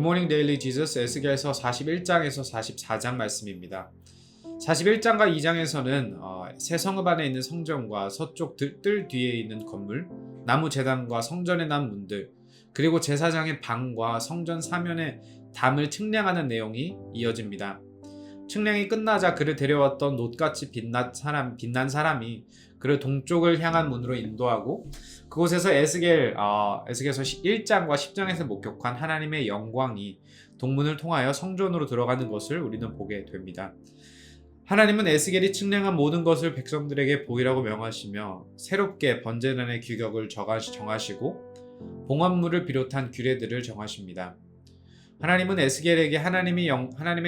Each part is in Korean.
굿모닝 데일리 지저스 에스겔서 41장에서 44장 말씀입니다. 41장과 2장에서는 새 성읍 안에 있는 성전과 서쪽 뜰 뒤에 있는 건물, 나무 제단과 성전에 난 문들, 그리고 제사장의 방과 성전 사면의 담을 측량하는 내용이 이어집니다. 측량이 끝나자 그를 데려왔던 놋같이 빛난 사람이 그를 동쪽을 향한 문으로 인도하고 그곳에서 에스겔서 1장과 10장에서 목격한 하나님의 영광이 동문을 통하여 성전으로 들어가는 것을 우리는 보게 됩니다. 하나님은 에스겔이 측량한 모든 것을 백성들에게 보이라고 명하시며 새롭게 번제단의 규격을 정하시고 봉헌물을 비롯한 규례들을 정하십니다. 하나님은 에스겔에게 하나님의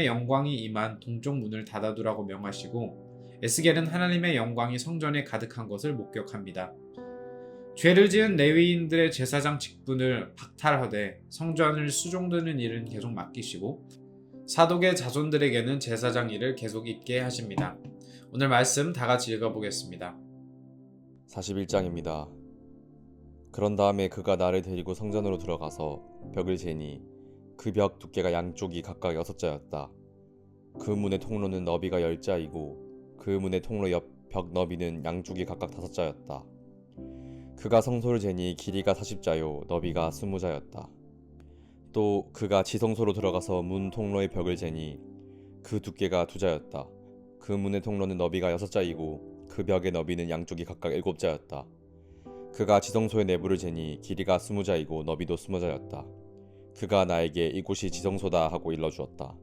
영광이 임한 동쪽 문을 닫아두라고 명하시고 에스겔은 하나님의 영광이 성전에 가득한 것을 목격합니다. 죄를 지은 레위인들의 제사장 직분을 박탈하되 성전을 수종드는 일은 계속 맡기시고 사독의 자손들에게는 제사장 일을 계속 있게 하십니다. 오늘 말씀 다 같이 읽어보겠습니다. 41장입니다. 그런 다음에 그가 나를 데리고 성전으로 들어가서 벽을 재니 그 벽 두께가 양쪽이 각각 6자였다. 그 문의 통로는 너비가 10자이고 그 문의 통로 옆 벽 너비는 양쪽이 각각 5자였다. 그가 성소를 재니 길이가 40자요 너비가 20자였다. 또 그가 지성소로 들어가서 문 통로의 벽을 재니 그 두께가 2자였다. 그 문의 통로는 너비가 6자이고 그 벽의 너비는 양쪽이 각각 7자였다. 그가 지성소의 내부를 재니 길이가 20자이고 너비도 20자였다. 그가 나에게 이곳이 지성소다 하고 일러주었다.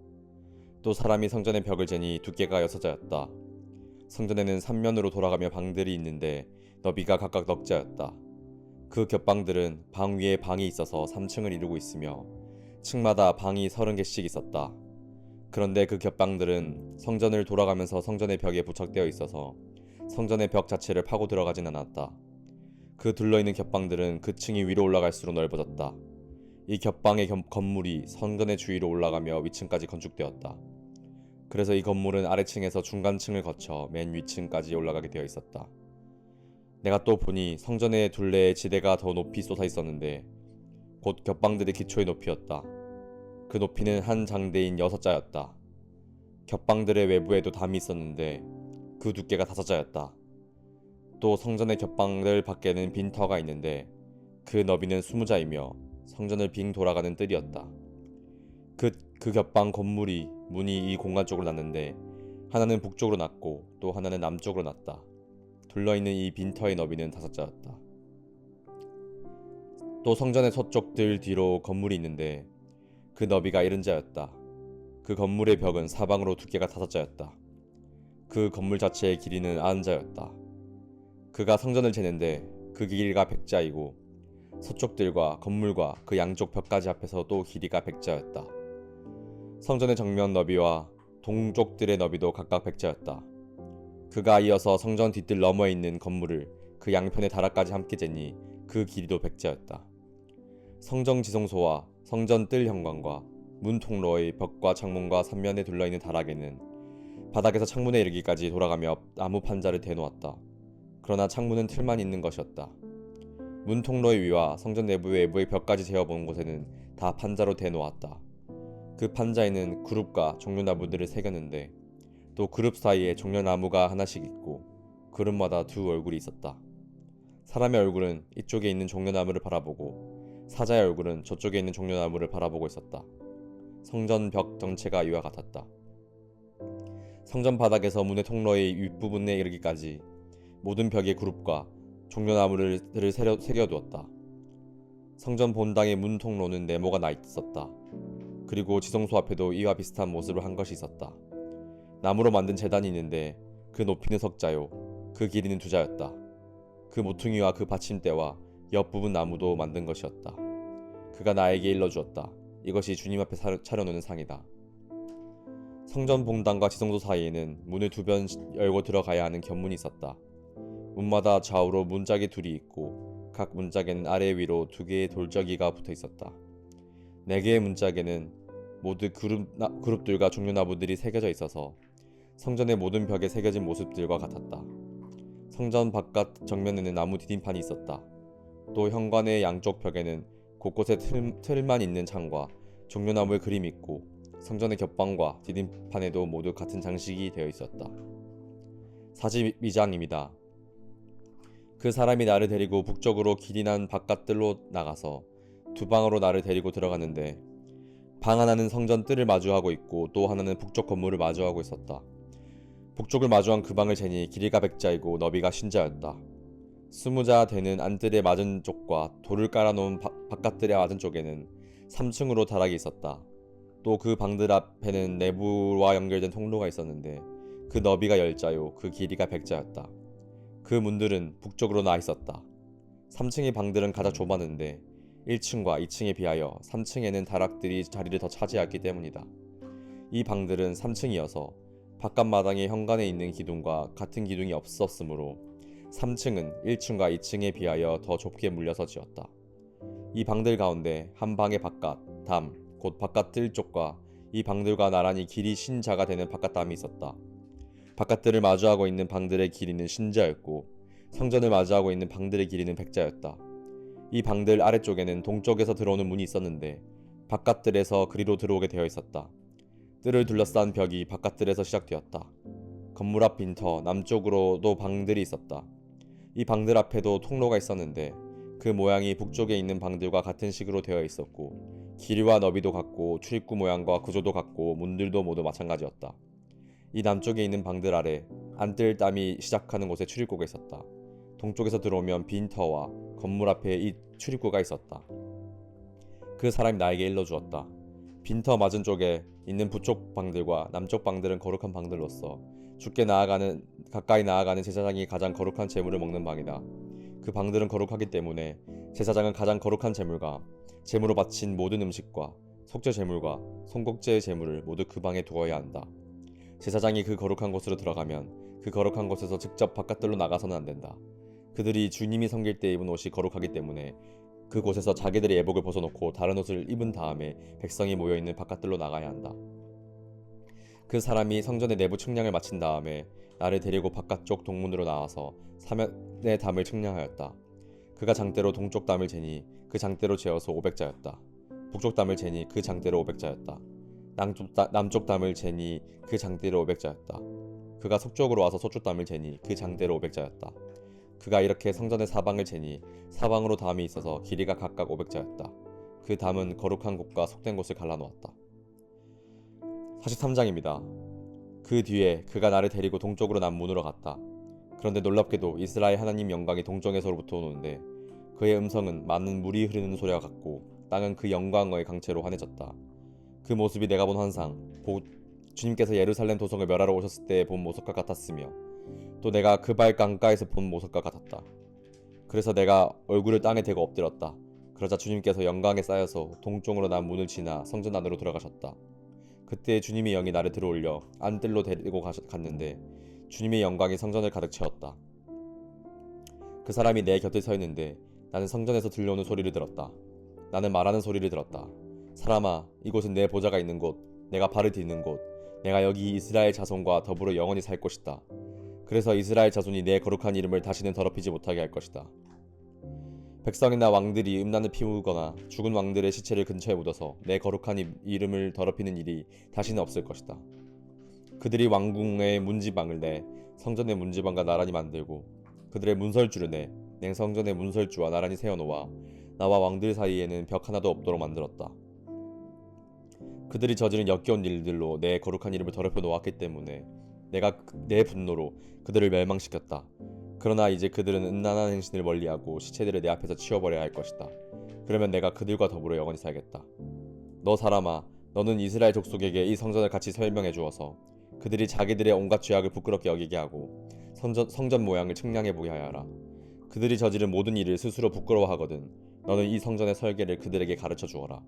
또 사람이 성전의 벽을 재니 두께가 6자였다. 성전에는 3면으로 돌아가며 방들이 있는데 너비가 각각 넉자였다. 그 겹방들은 방 위에 방이 있어서 3층을 이루고 있으며 층마다 방이 30개씩 있었다. 그런데 그 겹방들은 성전을 돌아가면서 성전의 벽에 부착되어 있어서 성전의 벽 자체를 파고 들어가진 않았다. 그 둘러있는 겹방들은 그 층이 위로 올라갈수록 넓어졌다. 이 겹방의 건물이 성전의 주위로 올라가며 위층까지 건축되었다. 그래서 이 건물은 아래층에서 중간층을 거쳐 맨 위층까지 올라가게 되어 있었다. 내가 또 보니 성전의 둘레에 지대가 더 높이 솟아 있었는데 곧 겹방들의 기초의 높이였다. 그 높이는 한 장대인 6자였다. 겹방들의 외부에도 담이 있었는데 그 두께가 5자였다. 또 성전의 겹방들 밖에는 빈터가 있는데 그 너비는 20자이며 성전을 빙 돌아가는 뜰이었다. 그 겹방 건물이 문이 이 공간 쪽으로 났는데 하나는 북쪽으로 났고 또 하나는 남쪽으로 났다. 둘러있는 이 빈터의 너비는 5자였다. 또 성전의 서쪽 뜰 뒤로 건물이 있는데 그 너비가 70자였다. 그 건물의 벽은 사방으로 두께가 5자였다. 그 건물 자체의 길이는 90자였다. 그가 성전을 재는데 그 길이가 100자이고 서쪽 뜰과 건물과 그 양쪽 벽까지 합해서 또 길이가 100자였다. 성전의 정면 너비와 동쪽 뜰의 너비도 각각 100자였다. 그가 이어서 성전 뒤뜰 너머에 있는 건물을 그 양편의 다락까지 함께 재니 그 길이도 100자였다. 성전 지성소와 성전 뜰 현관과 문 통로의 벽과 창문과 3면에 둘러있는 다락에는 바닥에서 창문에 이르기까지 돌아가며 나무 판자를 대놓았다. 그러나 창문은 틀만 있는 것이었다. 문 통로의 위와 성전 외부의 벽까지 재어본 곳에는 다 판자로 대놓았다. 그 판자에는 그룹과 종려나무들을 새겼는데 또 그룹 사이에 종려나무가 하나씩 있고 그룹마다 2 얼굴이 있었다. 사람의 얼굴은 이쪽에 있는 종려나무를 바라보고 사자의 얼굴은 저쪽에 있는 종려나무를 바라보고 있었다. 성전 벽 전체가 이와 같았다. 성전 바닥에서 문의 통로의 윗부분에 이르기까지 모든 벽에 그룹과 종려나무를 새겨두었다. 성전 본당의 문 통로는 네모가 나 있었다. 그리고 지성소 앞에도 이와 비슷한 모습을 한 것이 있었다. 나무로 만든 제단이 있는데 그 높이는 10자요 그 길이는 2자였다. 그 모퉁이와 그 받침대와 옆부분 나무도 만든 것이었다. 그가 나에게 일러주었다. 이것이 주님 앞에 차려놓는 상이다. 성전 본당과 지성소 사이에는 문을 2번 열고 들어가야 하는 견문이 있었다. 문마다 좌우로 문짝이 2이 있고 각 문짝에는 아래 위로 2개의 돌저기가 붙어 있었다. 4개의 문짝에는 모두 그룹들과 종려나무들이 새겨져 있어서 성전의 모든 벽에 새겨진 모습들과 같았다. 성전 바깥 정면에는 나무 디딤판이 있었다. 또 현관의 양쪽 벽에는 곳곳에 틀만 있는 창과 종려나무의 그림이 있고 성전의 겹방과 디딤판에도 모두 같은 장식이 되어 있었다. 42장입니다. 그 사람이 나를 데리고 북쪽으로 길이 난 바깥들로 나가서 두 방으로 나를 데리고 들어갔는데 방 하나는 성전 뜰을 마주하고 있고 또 하나는 북쪽 건물을 마주하고 있었다. 북쪽을 마주한 그 방을 재니 길이가 100자이고 너비가 50자였다. 20자 되는 안뜰의 맞은 쪽과 돌을 깔아놓은 바깥뜰의 맞은 쪽에는 3층으로 다락이 있었다. 또 그 방들 앞에는 내부와 연결된 통로가 있었는데 그 너비가 10자요 그 길이가 100자였다. 그 문들은 북쪽으로 나아 있었다. 3층의 방들은 가장 좁았는데 1층과 2층에 비하여 3층에는 다락들이 자리를 더 차지했기 때문이다. 이 방들은 3층이어서 바깥 마당에 현관에 있는 기둥과 같은 기둥이 없었으므로 3층은 1층과 2층에 비하여 더 좁게 물려서 지었다. 이 방들 가운데 한 방의 바깥, 곧 바깥 뜰 쪽과 이 방들과 나란히 길이 50자가 되는 바깥 담이 있었다. 바깥들을 마주하고 있는 방들의 길이는 50자였고 성전을 마주하고 있는 방들의 길이는 100자였다. 이 방들 아래쪽에는 동쪽에서 들어오는 문이 있었는데 바깥들에서 그리로 들어오게 되어 있었다. 뜰을 둘러싼 벽이 바깥들에서 시작되었다. 건물 앞 빈터 남쪽으로도 방들이 있었다. 이 방들 앞에도 통로가 있었는데 그 모양이 북쪽에 있는 방들과 같은 식으로 되어 있었고 길이와 너비도 같고 출입구 모양과 구조도 같고 문들도 모두 마찬가지였다. 이 남쪽에 있는 방들 아래 안뜰 담이 시작하는 곳에 출입구가 있었다. 동쪽에서 들어오면 빈터와 건물 앞에 이 출입구가 있었다. 그 사람이 나에게 일러주었다. 빈터 맞은 쪽에 있는 북쪽 방들과 남쪽 방들은 거룩한 방들로서 주께 가까이 나아가는 제사장이 가장 거룩한 제물을 먹는 방이다. 그 방들은 거룩하기 때문에 제사장은 가장 거룩한 제물과 제물로 바친 모든 음식과 속죄 제물과 송곡제 제물을 모두 그 방에 두어야 한다. 제사장이 그 거룩한 곳으로 들어가면 그 거룩한 곳에서 직접 바깥들로 나가서는 안 된다. 그들이 주님이 섬길 때 입은 옷이 거룩하기 때문에 그곳에서 자기들의 예복을 벗어놓고 다른 옷을 입은 다음에 백성이 모여있는 바깥들로 나가야 한다. 그 사람이 성전의 내부 측량을 마친 다음에 나를 데리고 바깥쪽 동문으로 나와서 사면의 담을 측량하였다. 그가 장대로 동쪽 담을 재니 그 장대로 재어서 500자였다. 북쪽 담을 재니 그 장대로 500자였다. 남쪽 담을 재니 그 장대로 500자였다. 그가 서쪽으로 와서 서쪽 담을 재니 그 장대로 500자였다. 그가 이렇게 성전의 사방을 재니 사방으로 담이 있어서 길이가 각각 500자였다. 그 담은 거룩한 곳과 속된 곳을 갈라놓았다. 43장입니다. 그 뒤에 그가 나를 데리고 동쪽으로 난 문으로 갔다. 그런데 놀랍게도 이스라엘 하나님 영광이 동쪽에서로부터 오는데 그의 음성은 많은 물이 흐르는 소리와 같고 땅은 그 영광의 강체로 환해졌다. 그 모습이 내가 본 환상, 곧 주님께서 예루살렘 도성을 멸하러 오셨을 때 본 모습과 같았으며 또 내가 그 발 강가에서 본 모습과 같았다. 그래서 내가 얼굴을 땅에 대고 엎드렸다. 그러자 주님께서 영광에 쌓여서 동쪽으로 난 문을 지나 성전 안으로 들어가셨다. 그때 주님의 영이 나를 들어올려 안뜰로 데리고 갔는데 주님의 영광이 성전을 가득 채웠다. 그 사람이 내 곁에 서 있는데 나는 성전에서 들려오는 소리를 들었다. 나는 말하는 소리를 들었다. 사람아, 이곳은 내 보좌가 있는 곳, 내가 발을 딛는 곳, 내가 여기 이스라엘 자손과 더불어 영원히 살 것이다. 그래서 이스라엘 자손이 내 거룩한 이름을 다시는 더럽히지 못하게 할 것이다. 백성이나 왕들이 음란을 피우거나 죽은 왕들의 시체를 근처에 묻어서 내 거룩한 이름을 더럽히는 일이 다시는 없을 것이다. 그들이 왕궁의 문지방을 내 성전의 문지방과 나란히 만들고 그들의 문설주를 내 냉성전의 문설주와 나란히 세워놓아 나와 왕들 사이에는 벽 하나도 없도록 만들었다. 그들이 저지른 역겨운 일들로 내 거룩한 이름을 더럽혀 놓았기 때문에 내가 내 분노로 그들을 멸망시켰다. 그러나 이제 그들은 음란한 행신을 멀리하고 시체들을 내 앞에서 치워버려야 할 것이다. 그러면 내가 그들과 더불어 영원히 살겠다. 너 사람아, 너는 이스라엘 족속에게 이 성전을 같이 설명해 주어서 그들이 자기들의 온갖 죄악을 부끄럽게 여기게 하고 성전 모양을 측량해 보게 하여라. 그들이 저지른 모든 일을 스스로 부끄러워하거든 너는 이 성전의 설계를 그들에게 가르쳐 주어라.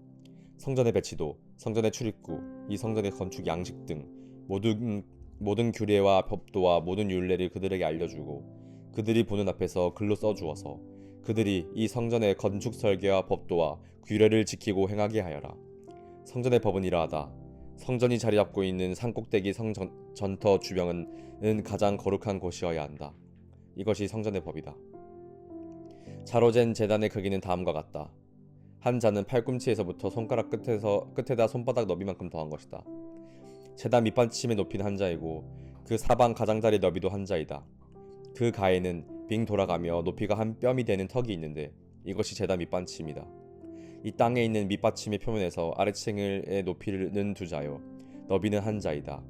성전의 배치도, 성전의 출입구, 이 성전의 건축 양식 등 모든 규례와 법도와 모든 율례를 그들에게 알려주고 그들이 보는 앞에서 글로 써주어서 그들이 이 성전의 건축 설계와 법도와 규례를 지키고 행하게 하여라. 성전의 법은 이러하다. 성전이 자리 잡고 있는 산꼭대기 전터 주변은 가장 거룩한 곳이어야 한다. 이것이 성전의 법이다. 자로 잰 제단의 크기는 다음과 같다. 한 자는 팔꿈치에서부터 손가락 끝에다 손바닥 너비만큼 더한 것이다. 제단 밑받침의 높이는 한 자이고 그 사방 가장자리 너비도 한 자이다. 그 가에는 빙 돌아가며 높이가 한 뼘이 되는 턱이 있는데 이것이 제단 밑받침이다. 이 땅에 있는 밑받침의 표면에서 아래층의 높이는 두 자요 너비는 한 자이다.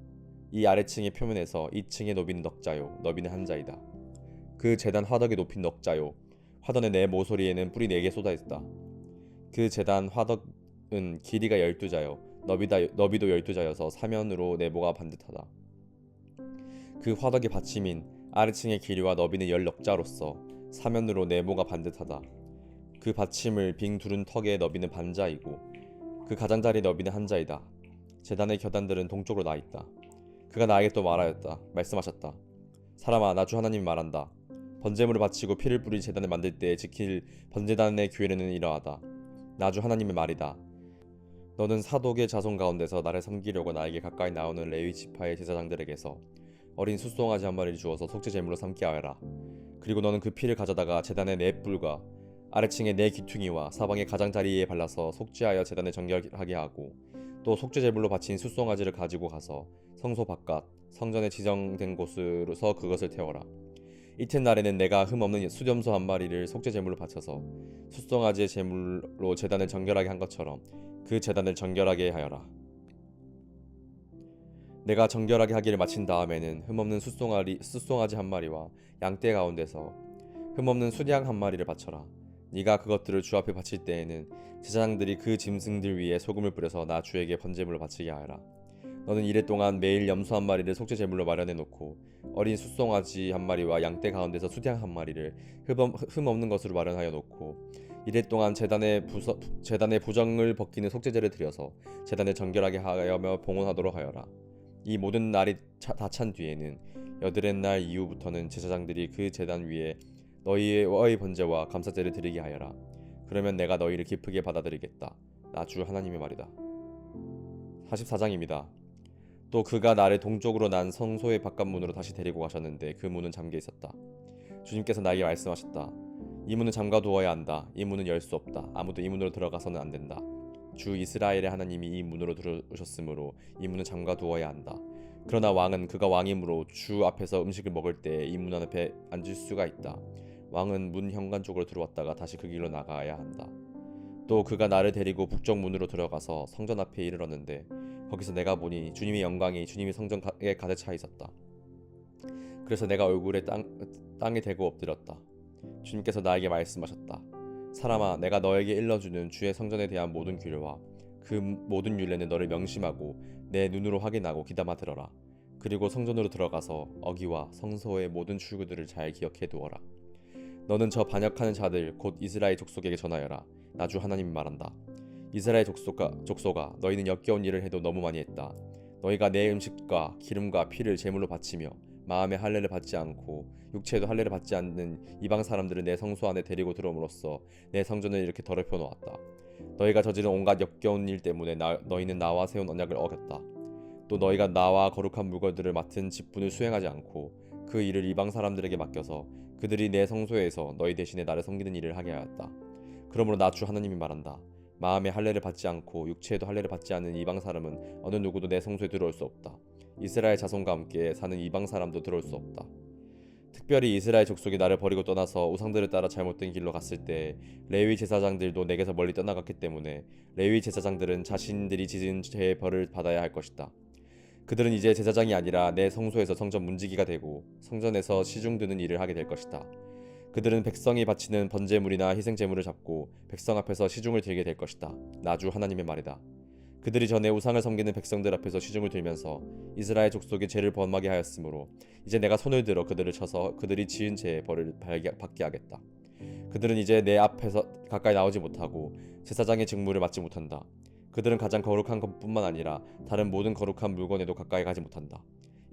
이 아래층의 표면에서 이 층의 높이는 넉 자요 너비는 한 자이다. 그 제단 화덕의 높이는 넉 자요 화덕의 네 모서리에는 뿔이 4개 쏟아 있다. 그 제단 화덕은 길이가 12자요 너비도 12자여서 사면으로 네모가 반듯하다. 그 화덕의 받침인 아래층의 길이와 너비는 10넉자로서 사면으로 네모가 반듯하다. 그 받침을 빙 두른 턱의 너비는 반자이고 그 가장자리 너비는 한 자이다. 제단의 겨단들은 동쪽으로 나 있다. 그가 나에게 또 말씀하셨다. 사람아, 나 주 하나님이 말한다. 번제물을 바치고 피를 뿌린 제단을 만들 때 지킬 번제단의 규례는 이러하다. 나 주 하나님의 말이다. 너는 사독의 자손 가운데서 나를 섬기려고 나에게 가까이 나오는 레위 지파의 제사장들에게서 어린 숫송아지 한 마리를 주어서 속죄 제물로 삼게 하여라. 그리고 너는 그 피를 가져다가 제단의 네 뿔과 아래층의 네 귀퉁이와 사방의 가장자리에 발라서 속죄하여 제단을 정결하게 하고 또 속죄 제물로 바친 숫송아지를 가지고 가서 성소 바깥 성전에 지정된 곳으로서 그것을 태워라. 이튿날에는 내가 흠없는 수염소 한 마리를 속죄 제물로 바쳐서 숫송아지의 제물로 제단을 정결하게 한 것처럼 그 제단을 정결하게 하여라. 내가 정결하게 하기를 마친 다음에는 흠없는 숫송아지 한 마리와 양떼 가운데서 흠없는 수양 한 마리를 바쳐라. 네가 그것들을 주 앞에 바칠 때에는 제사장들이 그 짐승들 위에 소금을 뿌려서 나 주에게 번제물을 바치게 하여라. 너는 이래 동안 매일 염소 한 마리를 속죄 제물로 마련해 놓고 어린 숫송아지 한 마리와 양떼 가운데서 수양 한 마리를 흠없는 것으로 마련하여 놓고 이래 동안 제단의 부정을 벗기는 속죄제를 드려서 제단을 정결하게 하여며 봉헌하도록 하여라. 이 모든 날이 다 찬 뒤에는 여드렛 날 이후부터는 제사장들이 그 제단 위에 너희의 번제와 감사제를 드리게 하여라. 그러면 내가 너희를 기쁘게 받아들이겠다. 나 주 하나님의 말이다. 44장입니다. 또 그가 나를 동쪽으로 난 성소의 바깥문으로 다시 데리고 가셨는데 그 문은 잠겨 있었다. 주님께서 나에게 말씀하셨다. 이 문은 잠가 두어야 한다. 이 문은 열 수 없다. 아무도 이 문으로 들어가서는 안 된다. 주 이스라엘의 하나님이 이 문으로 들어오셨으므로 이 문은 잠가 두어야 한다. 그러나 왕은 그가 왕이므로 주 앞에서 음식을 먹을 때 이 문 앞에 앉을 수가 있다. 왕은 문 현관 쪽으로 들어왔다가 다시 그 길로 나가야 한다. 또 그가 나를 데리고 북쪽 문으로 들어가서 성전 앞에 이르렀는데 거기서 내가 보니 주님의 영광이 주님의 성전에 가득 차 있었다. 그래서 내가 얼굴에 땅에 대고 엎드렸다. 주님께서 나에게 말씀하셨다. 사람아, 내가 너에게 일러주는 주의 성전에 대한 모든 규례와 그 모든 율례는 너를 명심하고 내 눈으로 확인하고 귀담아 들어라. 그리고 성전으로 들어가서 어기와 성소의 모든 출구들을 잘 기억해 두어라. 너는 저 반역하는 자들 곧 이스라엘 족속에게 전하여라. 나 주 하나님이 말한다. 이스라엘 족속아, 너희는 역겨운 일을 해도 너무 많이 했다. 너희가 내 음식과 기름과 피를 제물로 바치며 마음의 할례를 받지 않고 육체에도 할례를 받지 않는 이방 사람들을 내 성소 안에 데리고 들어옴으로써 내 성전을 이렇게 더럽혀 놓았다. 너희가 저지른 온갖 역겨운 일 때문에 너희는 나와 세운 언약을 어겼다. 또 너희가 나와 거룩한 물건들을 맡은 직분을 수행하지 않고 그 일을 이방 사람들에게 맡겨서 그들이 내 성소에서 너희 대신에 나를 섬기는 일을 하게 하였다. 그러므로 나 주 하나님이 말한다. 마음의 할례를 받지 않고 육체에도 할례를 받지 않는 이방 사람은 어느 누구도 내 성소에 들어올 수 없다. 이스라엘 자손과 함께 사는 이방 사람도 들어올 수 없다. 특별히 이스라엘 족속이 나를 버리고 떠나서 우상들을 따라 잘못된 길로 갔을 때 레위 제사장들도 내게서 멀리 떠나갔기 때문에 레위 제사장들은 자신들이 지은 죄의 벌을 받아야 할 것이다. 그들은 이제 제사장이 아니라 내 성소에서 성전 문지기가 되고 성전에서 시중 드는 일을 하게 될 것이다. 그들은 백성이 바치는 번제물이나 희생제물을 잡고 백성 앞에서 시중을 들게 될 것이다. 나 주 하나님의 말이다. 그들이 전에 우상을 섬기는 백성들 앞에서 시중을 들면서 이스라엘 족속의 죄를 범하게 하였으므로 이제 내가 손을 들어 그들을 쳐서 그들이 지은 죄의 벌을 받게 하겠다. 그들은 이제 내 앞에서 가까이 나오지 못하고 제사장의 직무를 맡지 못한다. 그들은 가장 거룩한 것뿐만 아니라 다른 모든 거룩한 물건에도 가까이 가지 못한다.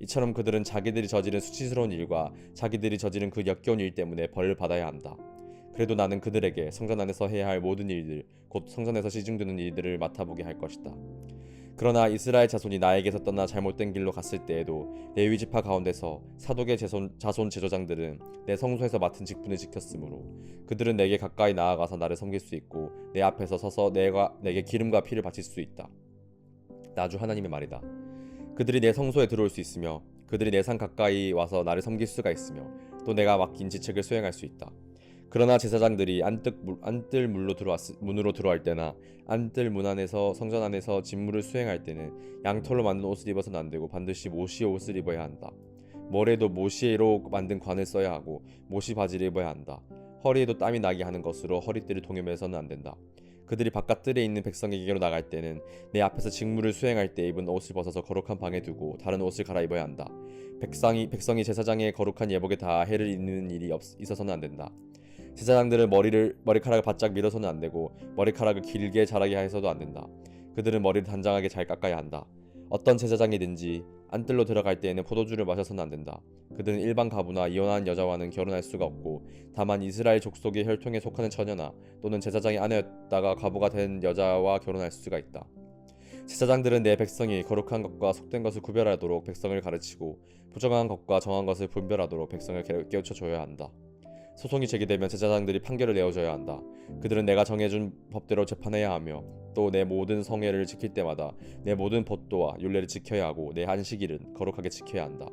이처럼 그들은 자기들이 저지른 수치스러운 일과 자기들이 저지른 그 역겨운 일 때문에 벌을 받아야 한다. 그래도 나는 그들에게 성전 안에서 해야 할 모든 일들, 곧 성전에서 시중드는 일들을 맡아보게 할 것이다. 그러나 이스라엘 자손이 나에게서 떠나 잘못된 길로 갔을 때에도 레위 지파 가운데서 사독의 자손 제사장들은 내 성소에서 맡은 직분을 지켰으므로 그들은 내게 가까이 나아가서 나를 섬길 수 있고 내 앞에서 서서 내게 기름과 피를 바칠 수 있다. 나 주 하나님의 말이다. 그들이 내 성소에 들어올 수 있으며 그들이 내 산 가까이 와서 나를 섬길 수가 있으며 또 내가 맡긴 지책을 수행할 수 있다. 그러나 제사장들이 안뜰 문으로 들어갈 때나 안뜰 문 안에서 성전 안에서 직무를 수행할 때는 양털로 만든 옷을 입어서는 안 되고 반드시 모시의 옷을 입어야 한다. 머리에도 모시로 만든 관을 써야 하고 모시 바지를 입어야 한다. 허리에도 땀이 나게 하는 것으로 허리띠를 동여매서는 안 된다. 그들이 바깥들에 있는 백성에게로 나갈 때는 내 앞에서 직무를 수행할 때 입은 옷을 벗어서 거룩한 방에 두고 다른 옷을 갈아입어야 한다. 백성이 제사장의 거룩한 예복에 다 해를 입는 일이 있어서는 안 된다. 제사장들은 머리카락을 바짝 밀어서는 안 되고 머리카락을 길게 자라게 해서도 안 된다. 그들은 머리를 단정하게 잘 깎아야 한다. 어떤 제사장이든지 안뜰로 들어갈 때에는 포도주를 마셔서는 안 된다. 그들은 일반 가부나 이혼한 여자와는 결혼할 수가 없고 다만 이스라엘 족속의 혈통에 속하는 처녀나 또는 제사장의 아내였다가 가부가 된 여자와 결혼할 수가 있다. 제사장들은 내 백성이 거룩한 것과 속된 것을 구별하도록 백성을 가르치고 부정한 것과 정한 것을 분별하도록 백성을 깨우쳐 줘야 한다. 소송이 제기되면 제사장들이 판결을 내어줘야 한다. 그들은 내가 정해준 법대로 재판해야 하며 또 내 모든 성회를 지킬 때마다 내 모든 법도와 율례를 지켜야 하고 내 안식일은 거룩하게 지켜야 한다.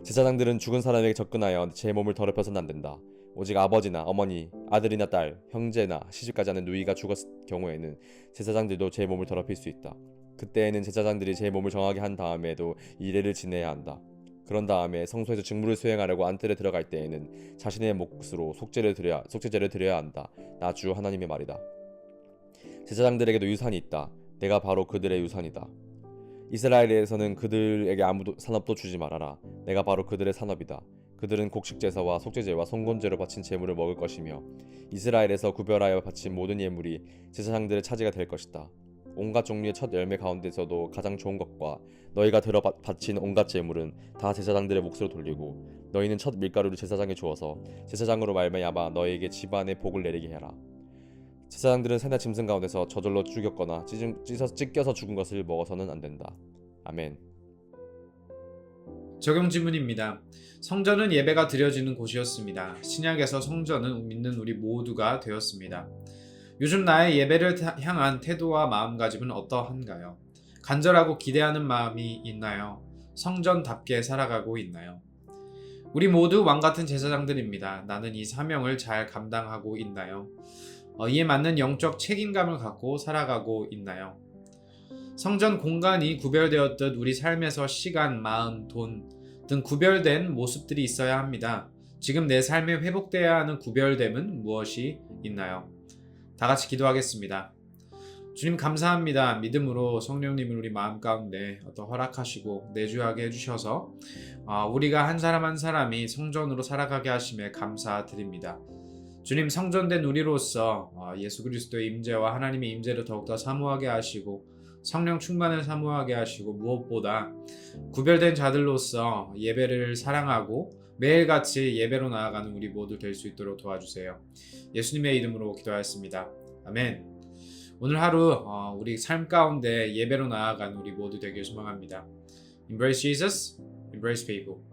제사장들은 죽은 사람에게 접근하여 제 몸을 더럽혀서는 안 된다. 오직 아버지나 어머니, 아들이나 딸, 형제나 시집가지 않은 누이가 죽었을 경우에는 제사장들도 제 몸을 더럽힐 수 있다. 그때에는 제사장들이 제 몸을 정하게 한 다음에도 이례를 지내야 한다. 그런 다음에 성소에서 직무를 수행하려고 안뜰에 들어갈 때에는 자신의 몫으로 속죄제를 드려야 한다. 나 주 하나님의 말이다. 제사장들에게도 유산이 있다. 내가 바로 그들의 유산이다. 이스라엘에서는 그들에게 아무도 산업도 주지 말아라. 내가 바로 그들의 산업이다. 그들은 곡식제사와 속죄제와 성곤제로 바친 제물을 먹을 것이며 이스라엘에서 구별하여 바친 모든 예물이 제사장들의 차지가 될 것이다. 온갖 종류의 첫 열매 가운데서도 가장 좋은 것과 너희가 들어 바친 온갖 제물은 다 제사장들의 몫으로 돌리고 너희는 첫 밀가루를 제사장에 주어서 제사장으로 말미암아 너희에게 집안에 복을 내리게 해라. 제사장들은 새나 짐승 가운데서 저절로 죽였거나 찢겨서 죽은 것을 먹어서는 안 된다. 아멘. 적용 질문입니다. 성전은 예배가 드려지는 곳이었습니다. 신약에서 성전은 믿는 우리 모두가 되었습니다. 요즘 나의 예배를 향한 태도와 마음가짐은 어떠한가요? 간절하고 기대하는 마음이 있나요? 성전답게 살아가고 있나요? 우리 모두 왕같은 제사장들입니다. 나는 이 사명을 잘 감당하고 있나요? 이에 맞는 영적 책임감을 갖고 살아가고 있나요? 성전 공간이 구별되었듯 우리 삶에서 시간, 마음, 돈 등 구별된 모습들이 있어야 합니다. 지금 내 삶에 회복되어야 하는 구별됨은 무엇이 있나요? 다 같이 기도하겠습니다. 주님 감사합니다. 믿음으로 성령님을 우리 마음 가운데 허락하시고 내주하게 해주셔서 우리가 한 사람 한 사람이 성전으로 살아가게 하심에 감사드립니다. 주님 성전된 우리로서 예수 그리스도의 임재와 하나님의 임재를 더욱더 사모하게 하시고 성령 충만을 사모하게 하시고 무엇보다 구별된 자들로서 예배를 사랑하고 매일같이 예배로 나아가는 우리 모두 될 수 있도록 도와주세요. 예수님의 이름으로 기도하였습니다. 아멘. 오늘 하루 우리 삶 가운데 예배로 나아가는 우리 모두 되길 소망합니다. Embrace Jesus, embrace people.